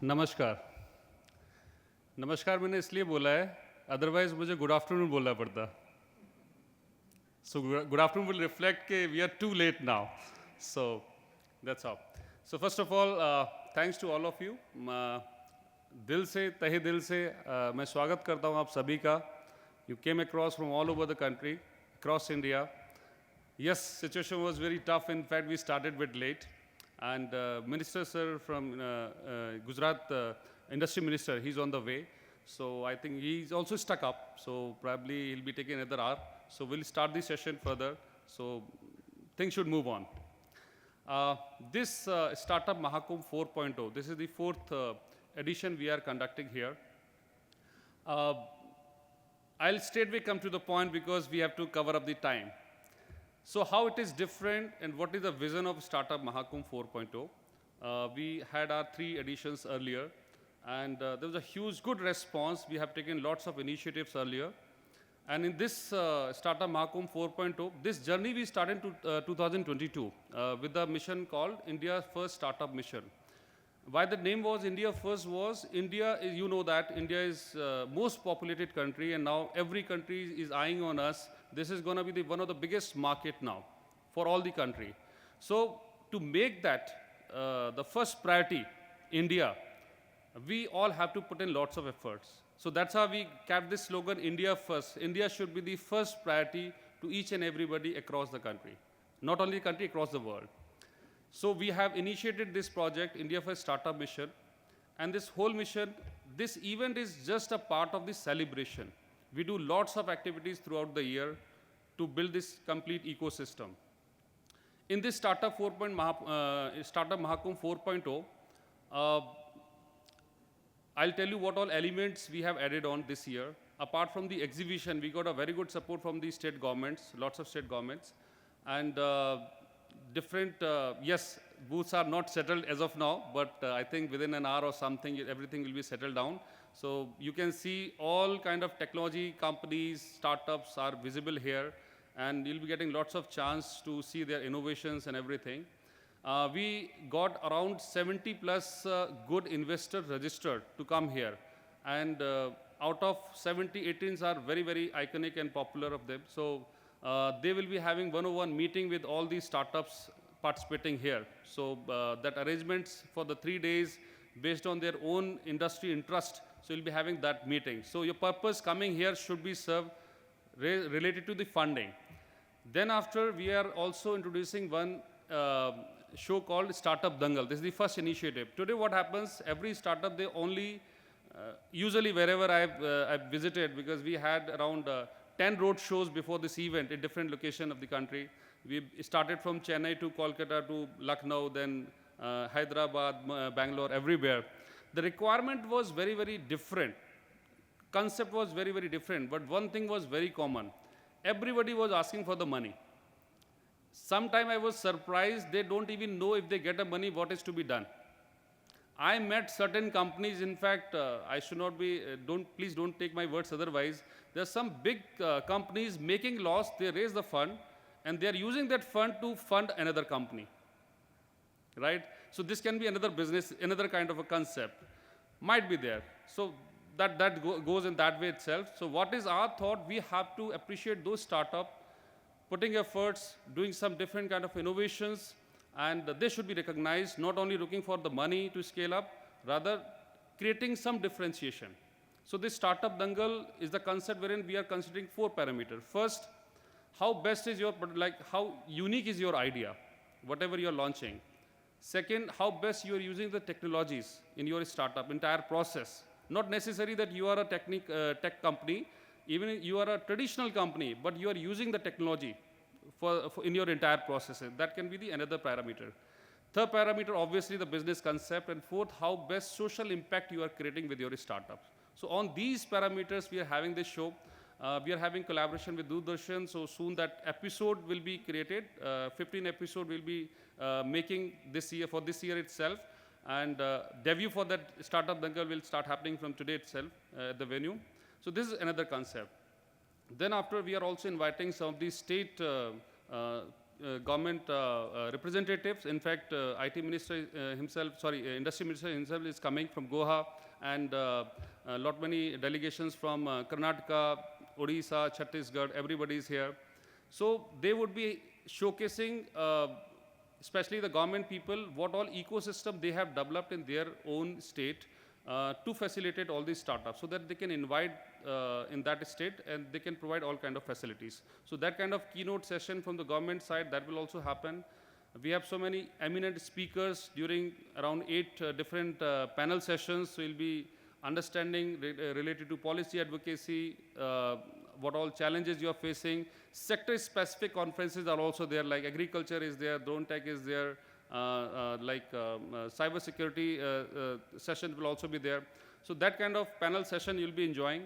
नमस्कार। नमस्कार मैंने इसलिए बोला है, अदरवाइज मुझे गुड आफ्टरनून बोलना पड़ता। So good afternoon will reflect that we are too late now. So that's all. So first of all, thanks to all of you. दिल से, तहे दिल से मैं स्वागत करता हूँ आप सभी का. You came across from all over the country, across India. Yes, situation was very tough. In fact, we started a bit late. And Minister Sir from Gujarat, Industry Minister, he's on the way. So I think he's also stuck up. So probably he'll be taking another hour. So we'll start the session further. So things should move on. This Startup Mahakumbh 4.0, this is the fourth edition we are conducting here. I'll straightway come to the point because we have to cover up the time. So how it is different and what is the vision of Startup Mahakumbh 4.0? We had our 3 editions earlier and there was a huge good response. We have taken lots of initiatives earlier. And in this Startup Mahakumbh 4.0, this journey we started in 2022 with the mission called India's First Startup Mission. Why the name was India First was, India is, you know that India is most populated country and now every country is eyeing on us. This is going to be one of the biggest market now for all the country. So to make that the first priority, India, we all have to put in lots of efforts. So that's how we kept this slogan, India First. India should be the first priority to each and everybody across the country. Not only the country, across the world. So we have initiated this project, India First Startup Mission. And this whole mission, this event is just a part of the celebration. We do lots of activities throughout the year to build this complete ecosystem. In this Startup Mahakumbh 4.0, I'll tell you what all elements we have added on this year. Apart from the exhibition, we got a very good support from the state governments, lots of state governments. And different, yes, booths are not settled as of now, but I think within an hour or something, everything will be settled down. So you can see all kind of technology companies, startups are visible here, and you'll be getting lots of chance to see their innovations and everything. We got around 70 plus good investors registered to come here. And out of 70, 18s are very, very iconic and popular of them. So they will be having one-on-one meeting with all these startups participating here. So that arrangements for the 3 days based on their own industry interest. So you'll be having that meeting. So your purpose coming here should be served related to the funding. Then after, we are also introducing one show called Startup Dangal. This is the first initiative. Today what happens, every startup, they only, usually wherever I've visited, because we had around 10 road shows before this event in different locations of the country. We started from Chennai to Kolkata to Lucknow, then Hyderabad, Bangalore, everywhere. The requirement was very, very different. Concept was very, very different, but one thing was very common. Everybody was asking for the money. Sometime I was surprised, they don't even know if they get the money, what is to be done. I met certain companies, in fact, I should not be, please don't take my words otherwise. There are some big companies making loss, they raise the fund, and they are using that fund to fund another company, right? So this can be another business, another kind of a concept, might be there. So that goes in that way itself. So what is our thought? We have to appreciate those startups, putting efforts, doing some different kind of innovations, and they should be recognized, not only looking for the money to scale up, rather creating some differentiation. So this Startup Dangal is the concept wherein we are considering 4 parameters. First, how best is your, how unique is your idea, whatever you're launching. Second, how best you are using the technologies in your startup, entire process. Not necessary that you are a tech company, even you are a traditional company, but you are using the technology in your entire processes. That can be another parameter. Third parameter, obviously the business concept. And fourth, how best social impact you are creating with your startups. So on these parameters, we are having this show. We are having collaboration with Doordarshan. So soon that episode will be created. 15 episode will be making this year, for this year itself. And debut for that Startup Dangal will start happening from today itself at the venue. So this is another concept. Then after, we are also inviting some of the state government representatives. In fact, IT minister himself, sorry, industry minister himself is coming from Goa, and lot many delegations from Karnataka, Odisha, Chhattisgarh, everybody is here. So they would be showcasing, especially the government people, what all ecosystem they have developed in their own state to facilitate all these startups, so that they can invite in that state and they can provide all kind of facilities. So that kind of keynote session from the government side, that will also happen. We have so many eminent speakers during around 8 different panel sessions. So we'll be understanding related to policy advocacy, what all challenges you are facing. Sector-specific conferences are also there, like agriculture is there, drone tech is there, cyber security session will also be there. So that kind of panel session you'll be enjoying.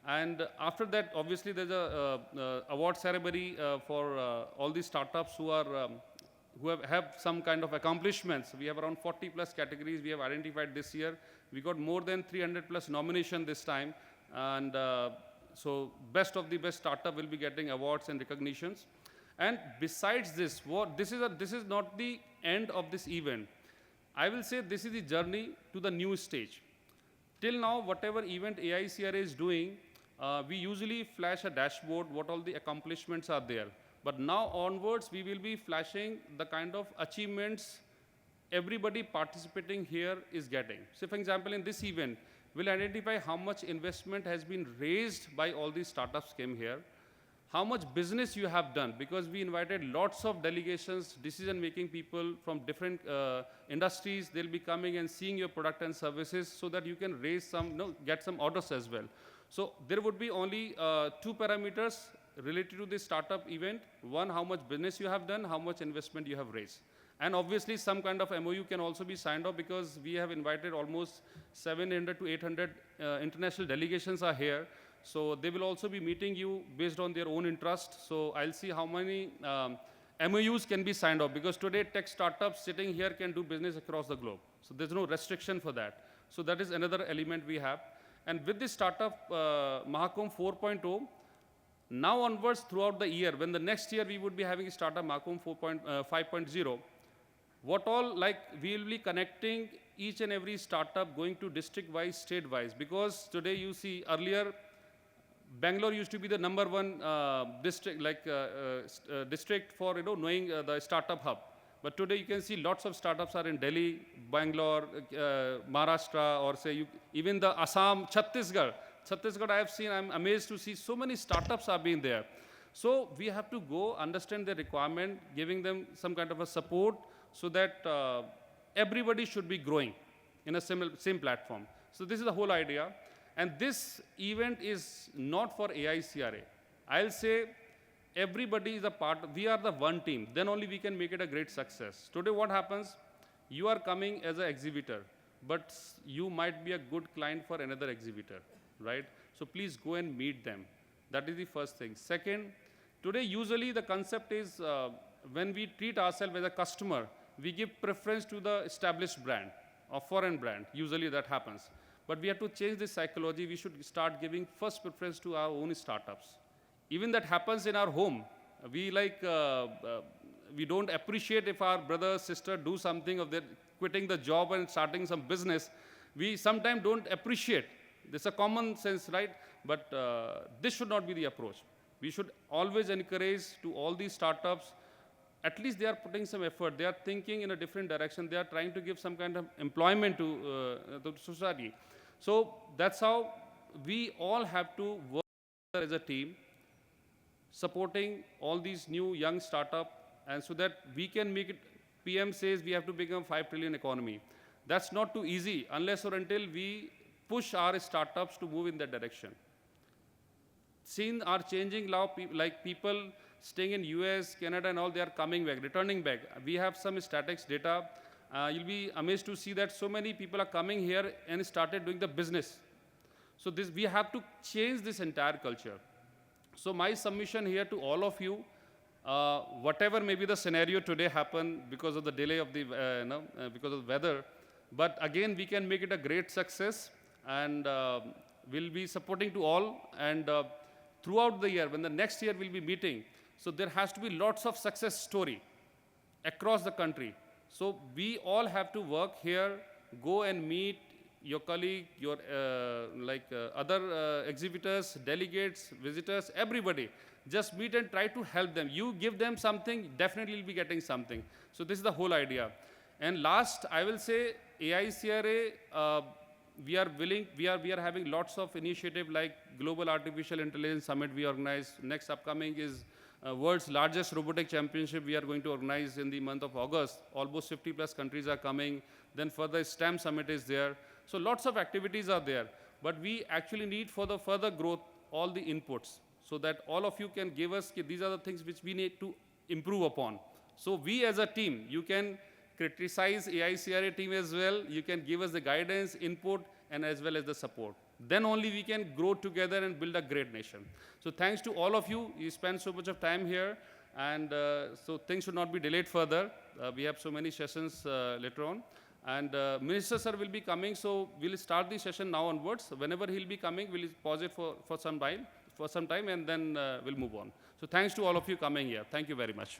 And after that, obviously, there's a award ceremony for all these startups who are who have some kind of accomplishments. We have around 40 plus categories we have identified this year. We got more than 300 plus nominations this time. And so best of the best startup will be getting awards and recognitions. And besides this, this is not the end of this event. I will say this is the journey to the new stage. Till now, whatever event AICRA is doing, we usually flash a dashboard, what all the accomplishments are there. But now onwards, we will be flashing the kind of achievements everybody participating here is getting. So for example, in this event, we'll identify how much investment has been raised by all these startups came here, how much business you have done, because we invited lots of delegations, decision-making people from different industries. They'll be coming and seeing your product and services so that you can raise some, get some orders as well. So there would be only 2 parameters related to this startup event. One, how much business you have done, how much investment you have raised. And obviously, some kind of MOU can also be signed off, because we have invited almost 700 to 800 international delegations are here. So they will also be meeting you based on their own interest. So I'll see how many MOUs can be signed off, because today tech startups sitting here can do business across the globe. So there's no restriction for that. So that is another element we have. And with this startup Mahakumbh 4.0, now onwards throughout the year, when the next year we would be having startup Mahakumbh 5.0, what all, like, we will be connecting each and every startup going to district-wise, state-wise. Because today you see, earlier, Bangalore used to be the #1 district, district for knowing the startup hub. But today you can see lots of startups are in Delhi, Bangalore, Maharashtra, or say even the Assam, Chhattisgarh. Chhattisgarh I have seen, I'm amazed to see so many startups are being there. So we have to go understand their requirement, giving them some kind of a support, so that everybody should be growing in a same platform. So this is the whole idea. And this event is not for AICRA. I'll say everybody is a part, we are the one team, then only we can make it a great success. Today what happens, you are coming as an exhibitor, but you might be a good client for another exhibitor, right? So please go and meet them. That is the first thing. Second, today usually the concept is when we treat ourselves as a customer, we give preference to the established brand or foreign brand. Usually that happens. But we have to change this psychology. We should start giving first preference to our own startups. Even that happens in our home. We we don't appreciate if our brother, sister do something of their quitting the job and starting some business. We sometimes don't appreciate. This is a common sense, right? But this should not be the approach. We should always encourage to all these startups, at least they are putting some effort. They are thinking in a different direction. They are trying to give some kind of employment to the society. So that's how we all have to work as a team, supporting all these new young startups, and so that we can make it. PM says we have to become 5 trillion economy. That's not too easy unless or until we push our startups to move in that direction. Scenes are changing now, like people staying in US, Canada and all, they are coming back, returning back. We have some statistics data. You'll be amazed to see that so many people are coming here and started doing the business. So we have to change this entire culture. So my submission here to all of you, whatever maybe the scenario today happened because of the delay of the, because of the weather, but again, we can make it a great success, and we'll be supporting to all, and throughout the year, when the next year we'll be meeting, So there has to be lots of success story across the country. So we all have to work here, go and meet your colleague, your other exhibitors, delegates, visitors, everybody. Just meet and try to help them. You give them something, definitely you'll be getting something. So this is the whole idea. And last, I will say AICRA, we are having lots of initiative like Global Artificial Intelligence Summit we organize. Next upcoming is world's largest robotic championship we are going to organize in the month of August. Almost 50 plus countries are coming. Then further STEM summit is there. So lots of activities are there. But we actually need for the further growth all the inputs so that all of you can give us, these are the things which we need to improve upon. So we as a team, you can criticize AICRA team as well. You can give us the guidance, input, and as well as the support. Then only we can grow together and build a great nation. So thanks to all of you. You spent so much of time here. And so things should not be delayed further. We have so many sessions later on. And Minister sir will be coming, so we'll start the session now onwards. Whenever he'll be coming, we'll pause it for some time, and then we'll move on. So thanks to all of you coming here. Thank you very much.